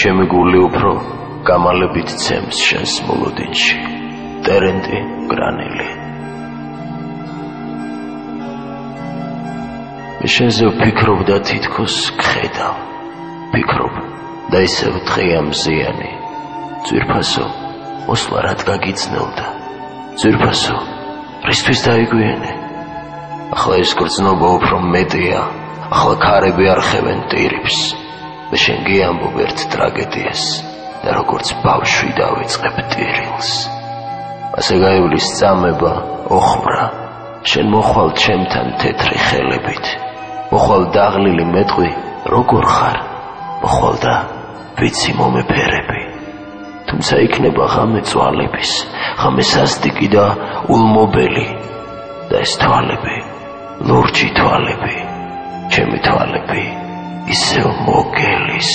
ჩემი გული უფრო გამალებით ცემს შენს მოლოდინში ტერენტი გრანილი მე შენზე ვფიქრობ და თითქოს გხედავ ვფიქრობ და ისევ დღეა მზიანი ძვირფასო მოსვლა რად გაგიძნელდა ძვირფასო რისთვის დაიგვიანე ახლა ეს გრძნობა უფრო მეტია ახლა ქარები არ ხევენ ტირიფს და შენ გიამბობ ერთ ტრაგედიას და როგორც ბავშვი დავიწყებ ტირილს ასე გაივლის წამება ოხრა შენ მოხვალ ჩემთან თეთრი ხელებით მოხვალ დაღლილი მეტყვი როგორ ხარ მოხვალ და ვიცი მომეფერები თუმცა იქნება ღამე წვალების ღამე სასტიკი და ულმობელი და ეს თვალები ლურჯი თვალები ჩემი თვალები ისევ მოგელის